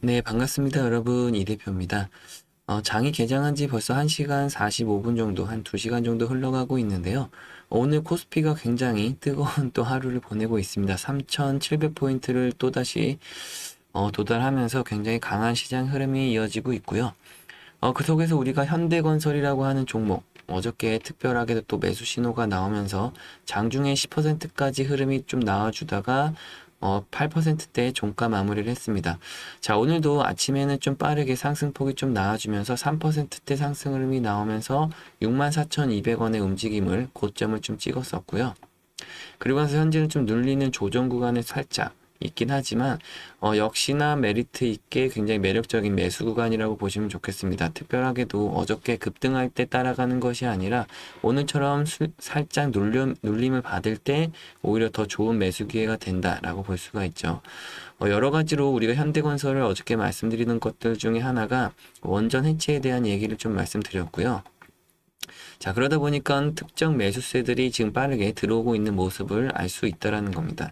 네, 반갑습니다, 여러분. 이 대표입니다. 장이 개장한 지 벌써 1시간 45분 정도, 한 2시간 정도 흘러가고 있는데요. 오늘 코스피가 굉장히 뜨거운 또 하루를 보내고 있습니다. 3,700포인트를 또다시 도달하면서 굉장히 강한 시장 흐름이 이어지고 있고요. 그 속에서 우리가 현대건설이라고 하는 종목, 어저께 특별하게도 또 매수 신호가 나오면서 장중에 10%까지 흐름이 좀 나와주다가 8%대 종가 마무리를 했습니다. 자, 오늘도 아침에는 좀 빠르게 상승폭이 좀 나와주면서 3%대 상승 흐름이 나오면서 64,200원의 움직임을 고점을 좀 찍었었고요. 그리고 나서 현재는 좀 눌리는 조정 구간에 살짝 있긴 하지만 역시나 메리트 있게 굉장히 매력적인 매수 구간이라고 보시면 좋겠습니다. 특별하게도 어저께 급등할 때 따라가는 것이 아니라 오늘처럼 살짝 눌림을 받을 때 오히려 더 좋은 매수 기회가 된다라고 볼 수가 있죠. 여러 가지로 우리가 현대건설을 어저께 말씀드리는 것들 중에 하나가 원전 해체에 대한 얘기를 좀 말씀드렸고요. 자, 그러다 보니까 특정 매수세들이 지금 빠르게 들어오고 있는 모습을 알 수 있다라는 겁니다.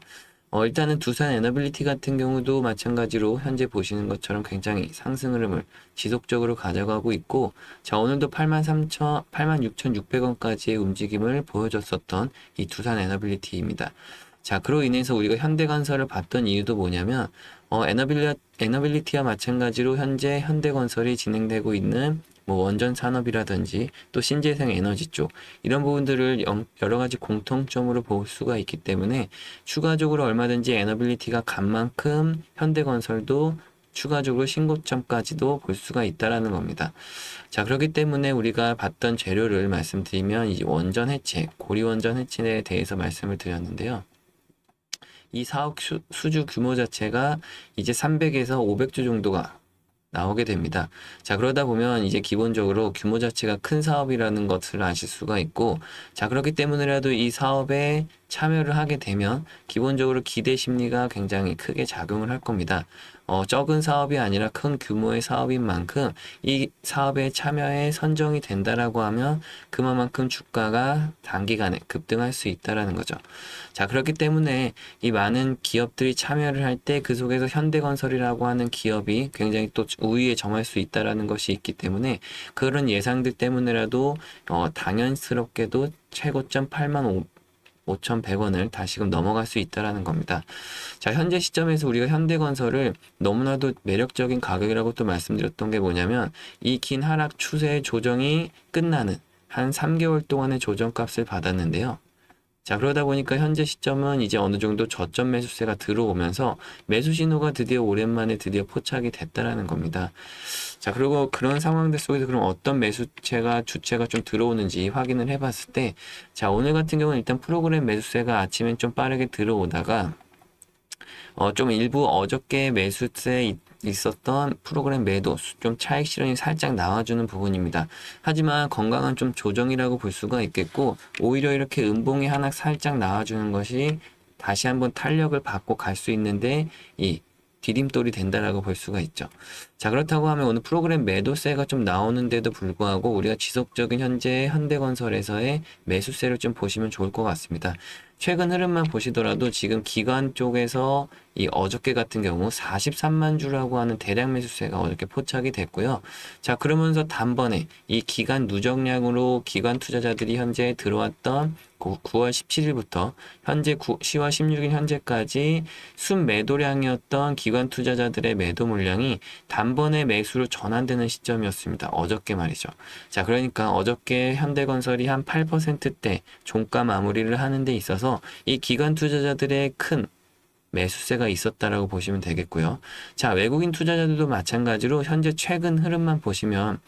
일단은 두산 에너빌리티 같은 경우도 마찬가지로 현재 보시는 것처럼 굉장히 상승 흐름을 지속적으로 가져가고 있고, 자, 오늘도 86,600원까지의 움직임을 보여줬었던 이 두산 에너빌리티입니다. 자, 그로 인해서 우리가 현대건설을 봤던 이유도 뭐냐면, 에너빌리티와 마찬가지로 현재 현대건설이 진행되고 있는 뭐 원전 산업이라든지 또 신재생 에너지 쪽 이런 부분들을 여러 가지 공통점으로 볼 수가 있기 때문에 추가적으로 얼마든지 에너빌리티가 간 만큼 현대건설도 추가적으로 신고점까지도 볼 수가 있다라는 겁니다. 자, 그렇기 때문에 우리가 봤던 재료를 말씀드리면 이 원전 해체, 고리원전 해체에 대해서 말씀을 드렸는데요. 이 사업 수주 규모 자체가 이제 300에서 500조 정도가 나오게 됩니다. 자, 그러다 보면 이제 기본적으로 규모 자체가 큰 사업이라는 것을 아실 수가 있고, 자, 그렇기 때문에라도 이 사업에 참여를 하게 되면 기본적으로 기대 심리가 굉장히 크게 작용을 할 겁니다. 적은 사업이 아니라 큰 규모의 사업인 만큼 이 사업에 참여에 선정이 된다라고 하면 그만큼 주가가 단기간에 급등할 수 있다라는 거죠. 자, 그렇기 때문에 이 많은 기업들이 참여를 할 때 그 속에서 현대건설이라고 하는 기업이 굉장히 또 우위에 점할 수 있다라는 것이 있기 때문에 그런 예상들 때문에라도 당연스럽게도 최고점 8만 5,100원을 다시금 넘어갈 수 있다라는 겁니다. 자, 현재 시점에서 우리가 현대건설을 너무나도 매력적인 가격이라고 또 말씀드렸던 게 뭐냐면 이 긴 하락 추세의 조정이 끝나는 한 3개월 동안의 조정값을 받았는데요. 자, 그러다 보니까 현재 시점은 이제 어느 정도 저점 매수세가 들어오면서 매수 신호가 드디어 오랜만에 드디어 포착이 됐다라는 겁니다. 자, 그리고 그런 상황들 속에서 그럼 어떤 주체가 좀 들어오는지 확인을 해봤을 때, 자, 오늘 같은 경우는 일단 프로그램 매수세가 아침엔 좀 빠르게 들어오다가, 좀 일부 어저께 매수세에 있었던 프로그램 매도, 좀 차익 실현이 살짝 나와주는 부분입니다. 하지만 건강한 좀 조정이라고 볼 수가 있겠고, 오히려 이렇게 음봉이 하나 살짝 나와주는 것이 다시 한번 탄력을 받고 갈 수 있는데, 이 디딤돌이 된다라고 볼 수가 있죠. 자, 그렇다고 하면 오늘 프로그램 매도세가 좀 나오는데도 불구하고 우리가 지속적인 현재 현대건설에서의 매수세를 좀 보시면 좋을 것 같습니다. 최근 흐름만 보시더라도 지금 기관 쪽에서 이 어저께 같은 경우 43만 주라고 하는 대량 매수세가 어저께 포착이 됐고요. 자, 그러면서 단번에 이 기간 누적량으로 기관 투자자들이 현재 들어왔던 9월 17일부터 현재 10월 16일 현재까지 순매도량이었던 기관 투자자들의 매도 물량이 단번에 매수로 전환되는 시점이었습니다. 어저께 말이죠. 자, 그러니까 어저께 현대건설이 한 8%대 종가 마무리를 하는 데 있어서 이 기관 투자자들의 큰 매수세가 있었다라고 보시면 되겠고요. 자, 외국인 투자자들도 마찬가지로 현재 최근 흐름만 보시면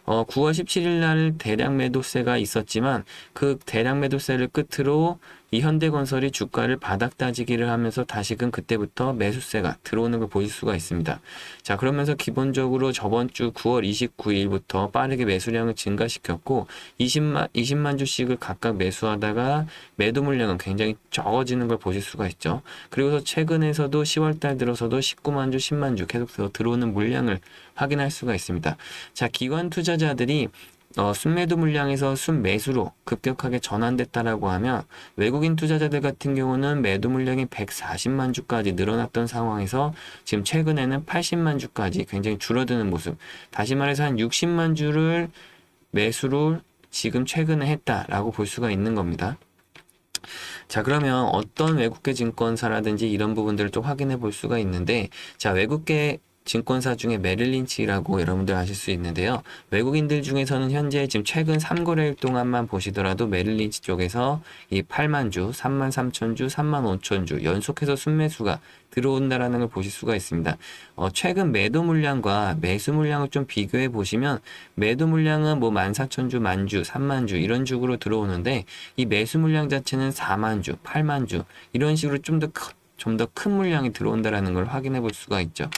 9월 17일 날 대량 매도세가 있었지만 그 대량 매도세를 끝으로 이 현대건설이 주가를 바닥 다지기를 하면서 다시금 그때부터 매수세가 들어오는 걸 보실 수가 있습니다. 자, 그러면서 기본적으로 저번 주 9월 29일부터 빠르게 매수량을 증가시켰고 20만 주씩을 각각 매수하다가 매도 물량은 굉장히 적어지는 걸 보실 수가 있죠. 그리고서 최근에서도 10월 달 들어서도 19만 주, 10만 주 계속 들어오는 물량을 확인할 수가 있습니다. 자, 기관 투자자들이 순매도 물량에서 순매수로 급격하게 전환됐다라고 하면 외국인 투자자들 같은 경우는 매도 물량이 140만 주까지 늘어났던 상황에서 지금 최근에는 80만 주까지 굉장히 줄어드는 모습. 다시 말해서 한 60만 주를 매수를 지금 최근에 했다라고 볼 수가 있는 겁니다. 자, 그러면 어떤 외국계 증권사라든지 이런 부분들을 좀 확인해 볼 수가 있는데, 자, 외국계 증권사 중에 메릴린치라고 여러분들 아실 수 있는데요. 외국인들 중에서는 현재 지금 최근 3거래일 동안만 보시더라도 메릴린치 쪽에서 이 8만 주, 3만 3천 주, 3만 5천 주 연속해서 순매수가 들어온다라는 걸 보실 수가 있습니다. 최근 매도 물량과 매수 물량을 좀 비교해 보시면 매도 물량은 뭐 14,000주, 만주, 3만 주 이런 식으로 들어오는데 이 매수 물량 자체는 4만 주, 8만 주 이런 식으로 좀 더 큰 물량이 들어온다라는 걸 확인해 볼 수가 있죠.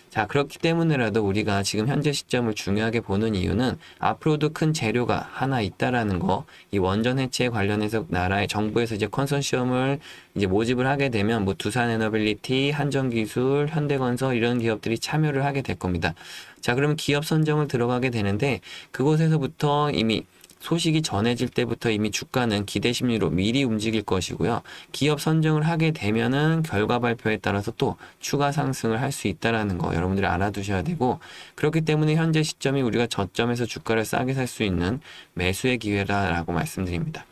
자, 그렇기 때문에라도 우리가 지금 현재 시점을 중요하게 보는 이유는 앞으로도 큰 재료가 하나 있다라는 거, 이 원전 해체에 관련해서 나라의 정부에서 이제 컨소시엄을 이제 모집을 하게 되면 뭐 두산에너빌리티, 한전기술, 현대건설 이런 기업들이 참여를 하게 될 겁니다. 자, 그러면 기업 선정을 들어가게 되는데 그곳에서부터 이미 소식이 전해질 때부터 이미 주가는 기대 심리로 미리 움직일 것이고요. 기업 선정을 하게 되면은 결과 발표에 따라서 또 추가 상승을 할 수 있다라는 거 여러분들이 알아두셔야 되고, 그렇기 때문에 현재 시점이 우리가 저점에서 주가를 싸게 살 수 있는 매수의 기회라고 말씀드립니다.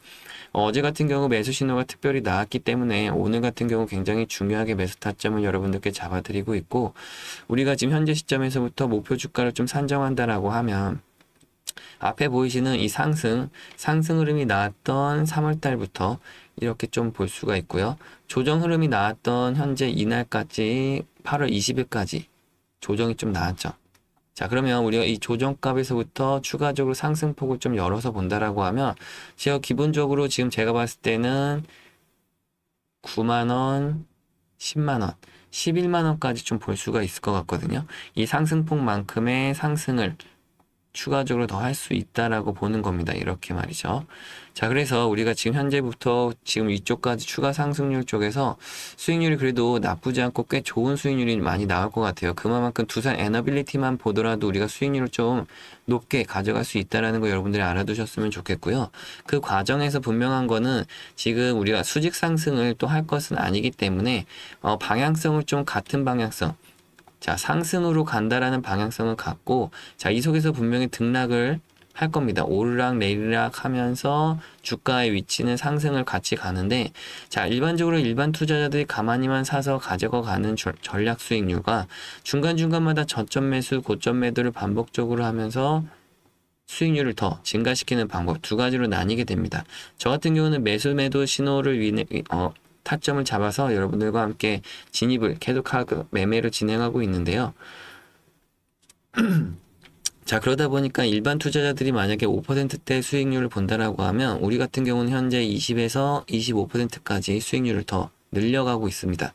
어제 같은 경우 매수 신호가 특별히 나왔기 때문에 오늘 같은 경우 굉장히 중요하게 매수 타점을 여러분들께 잡아드리고 있고, 우리가 지금 현재 시점에서부터 목표 주가를 좀 산정한다라고 하면 앞에 보이시는 이 상승 흐름이 나왔던 3월 달부터 이렇게 좀 볼 수가 있고요. 조정 흐름이 나왔던 현재 이날까지 8월 20일까지 조정이 좀 나왔죠. 자, 그러면 우리가 이 조정값에서부터 추가적으로 상승폭을 좀 열어서 본다라고 하면 제가 기본적으로 지금 제가 봤을 때는 9만원, 10만원, 11만원까지 좀 볼 수가 있을 것 같거든요. 이 상승폭만큼의 상승을 추가적으로 더 할 수 있다라고 보는 겁니다. 이렇게 말이죠. 자, 그래서 우리가 지금 현재부터 지금 이쪽까지 추가 상승률 쪽에서 수익률이 그래도 나쁘지 않고 꽤 좋은 수익률이 많이 나올 것 같아요. 그만큼 두산 에너빌리티만 보더라도 우리가 수익률을 좀 높게 가져갈 수 있다라는 거 여러분들이 알아두셨으면 좋겠고요. 그 과정에서 분명한 거는 지금 우리가 수직 상승을 또 할 것은 아니기 때문에 방향성을 좀 같은 방향성, 자, 상승으로 간다라는 방향성을 갖고, 자, 이 속에서 분명히 등락을 할 겁니다. 오르락 내리락 하면서 주가의 위치는 상승을 같이 가는데, 자, 일반적으로 일반 투자자들이 가만히만 사서 가져가 가는 전략 수익률과 중간중간마다 저점 매수, 고점 매도를 반복적으로 하면서 수익률을 더 증가시키는 방법 두 가지로 나뉘게 됩니다. 저 같은 경우는 매수 매도 신호를 타점을 잡아서 여러분들과 함께 진입을 계속하고 매매를 진행하고 있는데요. 자, 그러다 보니까 일반 투자자들이 만약에 5%대 수익률을 본다라고 하면 우리 같은 경우는 현재 20에서 25%까지 수익률을 더 늘려가고 있습니다.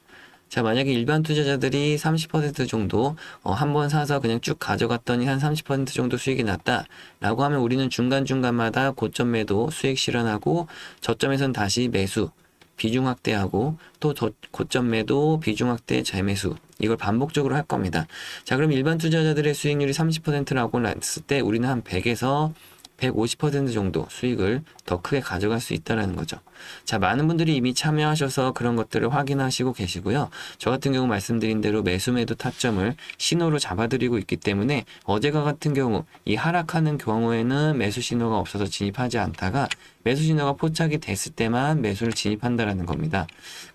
자, 만약에 일반 투자자들이 30% 정도 한번 사서 그냥 쭉 가져갔더니 한 30% 정도 수익이 났다라고 하면 우리는 중간중간마다 고점 매도 수익 실현하고 저점에선 다시 매수 비중 확대하고 또 고점 매도 비중 확대 재매수 이걸 반복적으로 할 겁니다. 자, 그럼 일반 투자자들의 수익률이 30%라고 했을 때 우리는 한 100에서 150% 정도 수익을 더 크게 가져갈 수 있다는 거죠. 자, 많은 분들이 이미 참여하셔서 그런 것들을 확인하시고 계시고요. 저 같은 경우 말씀드린 대로 매수 매도 타점을 신호로 잡아드리고 있기 때문에 어제가 같은 경우 이 하락하는 경우에는 매수 신호가 없어서 진입하지 않다가 매수 신호가 포착이 됐을 때만 매수를 진입한다라는 겁니다.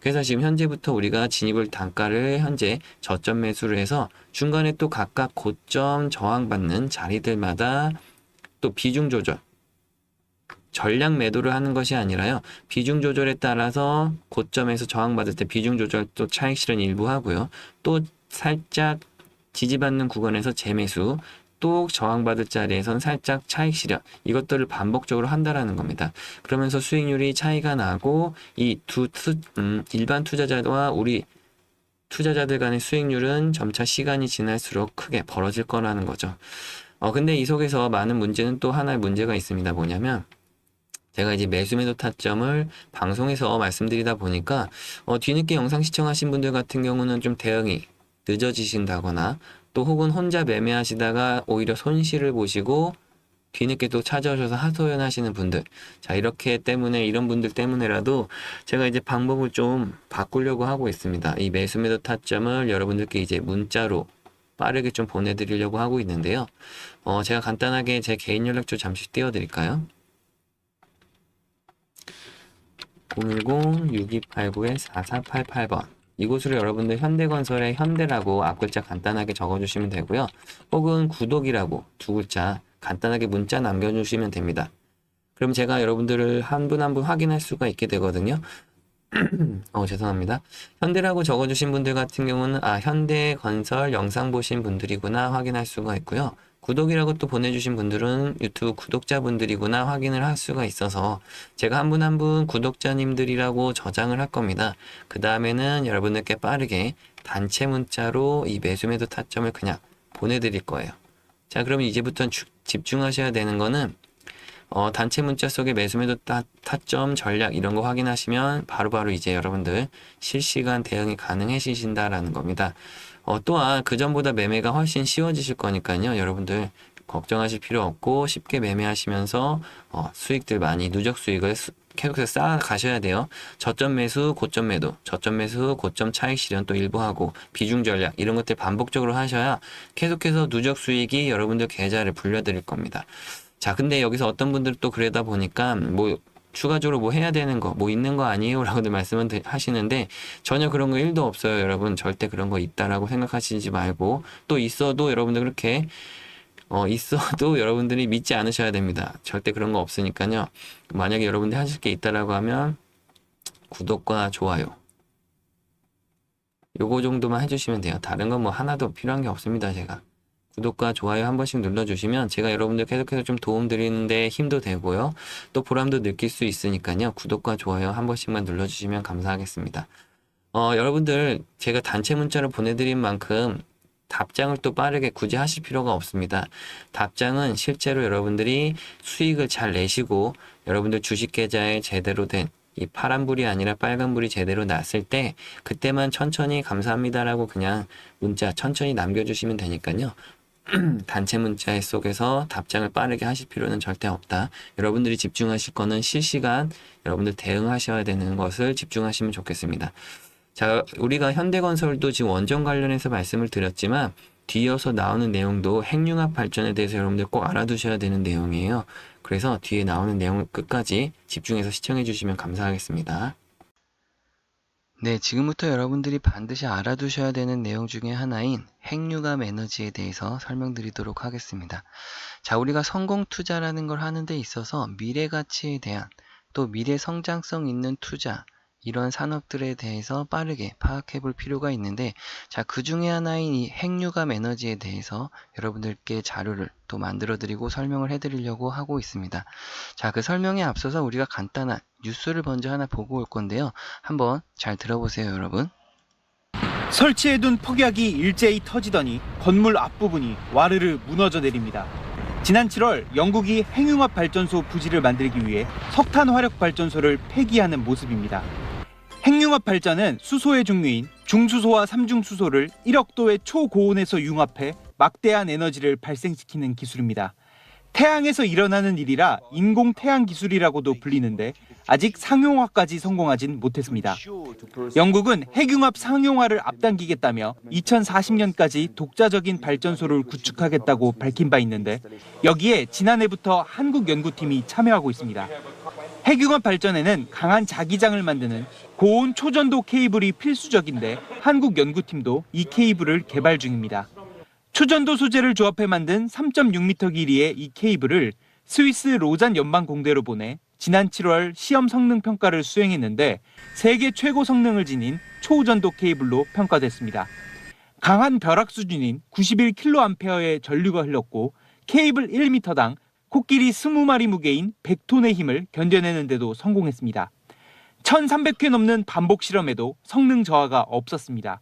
그래서 지금 현재부터 우리가 진입을 단가를 현재 저점 매수를 해서 중간에 또 각각 고점 저항받는 자리들마다 또 비중 조절, 전량 매도를 하는 것이 아니라요. 비중 조절에 따라서 고점에서 저항받을 때 비중 조절 또 차익 실현 일부 하고요. 또 살짝 지지받는 구간에서 재매수, 또 저항받을 자리에선 살짝 차익 실현, 이것들을 반복적으로 한다라는 겁니다. 그러면서 수익률이 차이가 나고 이 일반 투자자와 우리 투자자들 간의 수익률은 점차 시간이 지날수록 크게 벌어질 거라는 거죠. 근데 이 속에서 많은 문제는 또 하나의 문제가 있습니다. 뭐냐면 제가 이제 매수 매도 타점을 방송에서 말씀드리다 보니까 뒤늦게 영상 시청하신 분들 같은 경우는 좀 대응이 늦어지신다거나 또 혹은 혼자 매매하시다가 오히려 손실을 보시고 뒤늦게 또 찾아오셔서 하소연하시는 분들, 자 이렇게 때문에 이런 분들 때문에라도 제가 이제 방법을 좀 바꾸려고 하고 있습니다. 이 매수 매도 타점을 여러분들께 이제 문자로 빠르게 좀 보내드리려고 하고 있는데요. 제가 간단하게 제 개인 연락처 잠시 띄워드릴까요? 010-6289-4488번. 이곳으로 여러분들 현대건설의 현대라고 앞글자 간단하게 적어주시면 되고요. 혹은 구독이라고 두 글자 간단하게 문자 남겨주시면 됩니다. 그럼 제가 여러분들을 한 분 한 분 확인할 수가 있게 되거든요. 죄송합니다. 현대라고 적어주신 분들 같은 경우는 현대건설 영상 보신 분들이구나 확인할 수가 있고요. 구독이라고 또 보내주신 분들은 유튜브 구독자분들이구나 확인을 할 수가 있어서 제가 한 분 한 분 구독자님들이라고 저장을 할 겁니다. 그 다음에는 여러분들께 빠르게 단체 문자로 이 매수 매도 타점을 그냥 보내드릴 거예요. 자, 그러면 이제부터 집중하셔야 되는 거는 단체 문자 속에 매수 매도 타점 전략 이런 거 확인하시면 바로바로 이제 여러분들 실시간 대응이 가능해지신다라는 겁니다. 또한 그전보다 매매가 훨씬 쉬워지실 거니까요. 여러분들 걱정하실 필요 없고 쉽게 매매하시면서 수익들 많이 누적 수익을 계속해서 쌓아 가셔야 돼요. 저점 매수, 고점 매도, 저점 매수, 고점 차익 실현 또 일부 하고 비중 전략 이런 것들 반복적으로 하셔야 계속해서 누적 수익이 여러분들 계좌를 불려드릴 겁니다. 자, 근데 여기서 어떤 분들은 또 그러다 보니까 뭐 추가적으로 뭐 해야 되는 거, 뭐 있는 거 아니에요? 라고들 말씀을 하시는데 전혀 그런 거 1도 없어요. 여러분 절대 그런 거 있다라고 생각하시지 말고 또 있어도 여러분들 그렇게 있어도 여러분들이 믿지 않으셔야 됩니다. 절대 그런 거 없으니까요. 만약에 여러분들이 하실 게 있다라고 하면 구독과 좋아요 요거 정도만 해주시면 돼요. 다른 건 뭐 하나도 필요한 게 없습니다. 제가 구독과 좋아요 한 번씩 눌러주시면 제가 여러분들 계속해서 좀 도움 드리는데 힘도 되고요. 또 보람도 느낄 수 있으니까요. 구독과 좋아요 한 번씩만 눌러주시면 감사하겠습니다. 여러분들 제가 단체 문자로 보내드린 만큼 답장을 또 빠르게 굳이 하실 필요가 없습니다. 답장은 실제로 여러분들이 수익을 잘 내시고 여러분들 주식 계좌에 제대로 된 이 파란불이 아니라 빨간불이 제대로 났을 때 그때만 천천히 감사합니다라고 그냥 문자 천천히 남겨주시면 되니까요. 단체 문자 속에서 답장을 빠르게 하실 필요는 절대 없다. 여러분들이 집중하실 거는 실시간 여러분들 대응하셔야 되는 것을 집중하시면 좋겠습니다. 자, 우리가 현대건설도 지금 원전 관련해서 말씀을 드렸지만 뒤이어서 나오는 내용도 핵융합 발전에 대해서 여러분들 꼭 알아두셔야 되는 내용이에요. 그래서 뒤에 나오는 내용을 끝까지 집중해서 시청해 주시면 감사하겠습니다. 네, 지금부터 여러분들이 반드시 알아두셔야 되는 내용 중에 하나인 핵융합 에너지에 대해서 설명드리도록 하겠습니다. 자, 우리가 성공 투자라는 걸 하는 데 있어서 미래 가치에 대한 또 미래 성장성 있는 투자 이런 산업들에 대해서 빠르게 파악해 볼 필요가 있는데 자, 그 중에 하나인 이 핵융합 에너지에 대해서 여러분들께 자료를 또 만들어 드리고 설명을 해 드리려고 하고 있습니다. 자, 그 설명에 앞서서 우리가 간단한 뉴스를 먼저 하나 보고 올 건데요. 한번 잘 들어보세요, 여러분. 설치해둔 폭약이 일제히 터지더니 건물 앞부분이 와르르 무너져 내립니다. 지난 7월 영국이 핵융합 발전소 부지를 만들기 위해 석탄 화력 발전소를 폐기하는 모습입니다. 핵융합 발전은 수소의 종류인 중수소와 삼중수소를 1억 도의 초고온에서 융합해 막대한 에너지를 발생시키는 기술입니다. 태양에서 일어나는 일이라 인공태양 기술이라고도 불리는데 아직 상용화까지 성공하진 못했습니다. 영국은 핵융합 상용화를 앞당기겠다며 2040년까지 독자적인 발전소를 구축하겠다고 밝힌 바 있는데 여기에 지난해부터 한국 연구팀이 참여하고 있습니다. 핵융합 발전에는 강한 자기장을 만드는 고온 초전도 케이블이 필수적인데 한국 연구팀도 이 케이블을 개발 중입니다. 초전도 소재를 조합해 만든 3.6m 길이의 이 케이블을 스위스 로잔 연방공대로 보내 지난 7월 시험 성능 평가를 수행했는데 세계 최고 성능을 지닌 초전도 케이블로 평가됐습니다. 강한 벼락 수준인 91kA의 전류가 흘렀고 케이블 1m당 코끼리 20마리 무게인 100톤의 힘을 견뎌내는 데도 성공했습니다. 1300회 넘는 반복 실험에도 성능 저하가 없었습니다.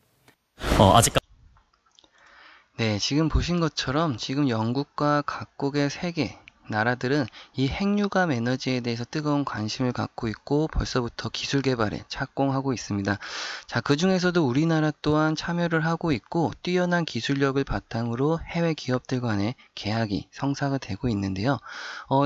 네, 지금 보신 것처럼 지금 영국과 각국의 세계 나라들은 이 핵융합 에너지에 대해서 뜨거운 관심을 갖고 있고 벌써부터 기술 개발에 착공하고 있습니다. 자, 그 중에서도 우리나라 또한 참여를 하고 있고 뛰어난 기술력을 바탕으로 해외 기업들 간의 계약이 성사가 되고 있는데요.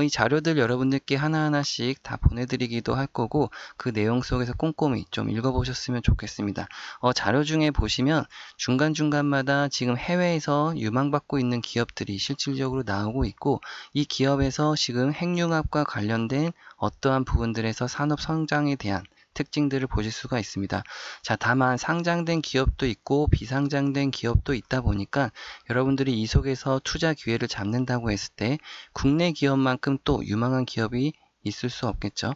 이 자료들 여러분들께 하나하나씩 다 보내드리기도 할 거고 그 내용 속에서 꼼꼼히 좀 읽어보셨으면 좋겠습니다. 자료 중에 보시면 중간중간마다 지금 해외에서 유망받고 있는 기업들이 실질적으로 나오고 있고 이 기업에서 지금 핵융합과 관련된 어떠한 부분들에서 산업 성장에 대한 특징들을 보실 수가 있습니다. 자, 다만 상장된 기업도 있고 비상장된 기업도 있다 보니까 여러분들이 이 속에서 투자 기회를 잡는다고 했을 때 국내 기업만큼 또 유망한 기업이 있을 수 없겠죠.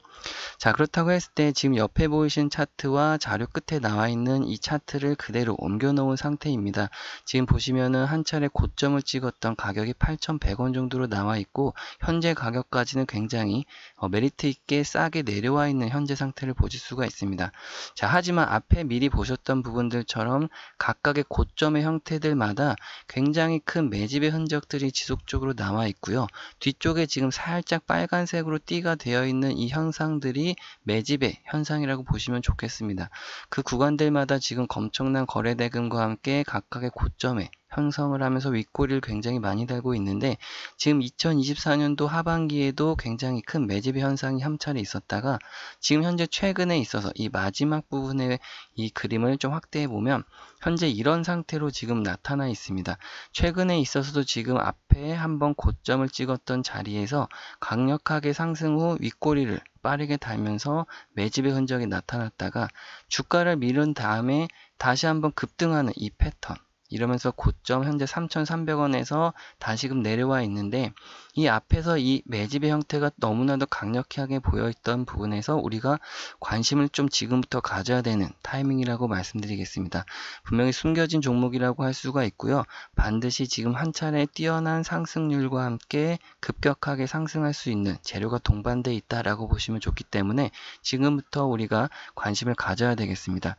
자, 그렇다고 했을 때 지금 옆에 보이신 차트와 자료 끝에 나와 있는 이 차트를 그대로 옮겨 놓은 상태입니다. 지금 보시면은 한 차례 고점을 찍었던 가격이 8,100원 정도로 나와 있고 현재 가격까지는 굉장히 메리트 있게 싸게 내려와 있는 현재 상태를 보실 수가 있습니다. 자, 하지만 앞에 미리 보셨던 부분들처럼 각각의 고점의 형태들마다 굉장히 큰 매집의 흔적들이 지속적으로 나와 있고요. 뒤쪽에 지금 살짝 빨간색으로 띠가 되어 있는 이 현상들이 매집의 현상이라고 보시면 좋겠습니다. 그 구간들마다 지금 엄청난 거래 대금과 함께 각각의 고점에 형성을 하면서 윗꼬리를 굉장히 많이 달고 있는데 지금 2024년도 하반기에도 굉장히 큰 매집의 현상이 한 차례 있었다가 지금 현재 최근에 있어서 이 마지막 부분의 이 그림을 좀 확대해 보면 현재 이런 상태로 지금 나타나 있습니다. 최근에 있어서도 지금 앞에 한번 고점을 찍었던 자리에서 강력하게 상승 후 윗꼬리를 빠르게 달면서 매집의 흔적이 나타났다가 주가를 밀은 다음에 다시 한번 급등하는 이 패턴, 이러면서 고점 현재 3,300원에서 다시금 내려와 있는데 이 앞에서 이 매집의 형태가 너무나도 강력하게 보여있던 부분에서 우리가 관심을 좀 지금부터 가져야 되는 타이밍이라고 말씀드리겠습니다. 분명히 숨겨진 종목이라고 할 수가 있고요. 반드시 지금 한 차례 뛰어난 상승률과 함께 급격하게 상승할 수 있는 재료가 동반되어 있다라고 보시면 좋기 때문에 지금부터 우리가 관심을 가져야 되겠습니다.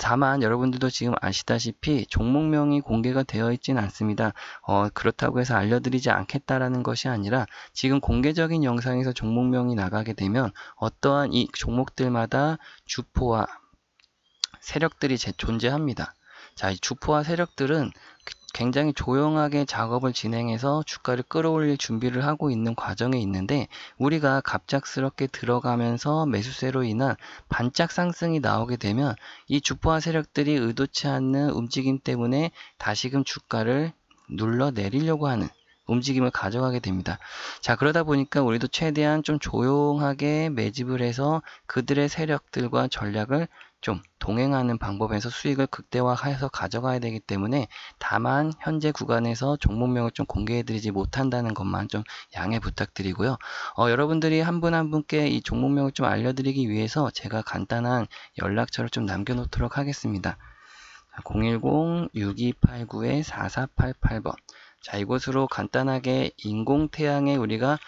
다만 여러분들도 지금 아시다시피 종목명이 공개가 되어 있지는 않습니다. 그렇다고 해서 알려드리지 않겠다라는 것이 아니라 지금 공개적인 영상에서 종목명이 나가게 되면 어떠한 이 종목들마다 주포와 세력들이 존재합니다. 자, 이 주포와 세력들은 굉장히 조용하게 작업을 진행해서 주가를 끌어올릴 준비를 하고 있는 과정에 있는데 우리가 갑작스럽게 들어가면서 매수세로 인한 반짝 상승이 나오게 되면 이 주포와 세력들이 의도치 않는 움직임 때문에 다시금 주가를 눌러 내리려고 하는 움직임을 가져가게 됩니다. 자, 그러다 보니까 우리도 최대한 좀 조용하게 매집을 해서 그들의 세력들과 전략을 좀 동행하는 방법에서 수익을 극대화해서 가져가야 되기 때문에 다만 현재 구간에서 종목명을 좀 공개해드리지 못한다는 것만 좀 양해 부탁드리고요. 여러분들이 한 분 한 분께 이 종목명을 좀 알려드리기 위해서 제가 간단한 연락처를 좀 남겨놓도록 하겠습니다. 010-6289-4488번. 자, 이곳으로 간단하게 인공태양에 우리가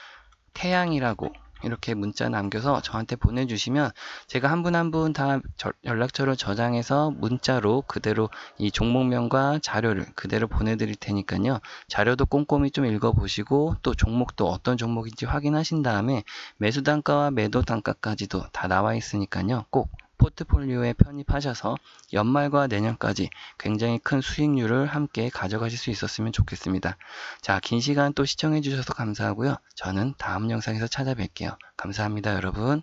태양이라고 이렇게 문자 남겨서 저한테 보내주시면 제가 한 분 한 분 다 연락처를 저장해서 문자로 그대로 이 종목명과 자료를 그대로 보내드릴 테니까요. 자료도 꼼꼼히 좀 읽어보시고 또 종목도 어떤 종목인지 확인하신 다음에 매수 단가와 매도 단가까지도 다 나와 있으니까요. 꼭 포트폴리오에 편입하셔서 연말과 내년까지 굉장히 큰 수익률을 함께 가져가실 수 있었으면 좋겠습니다. 자, 긴 시간 또 시청해 주셔서 감사하고요. 저는 다음 영상에서 찾아뵐게요. 감사합니다, 여러분.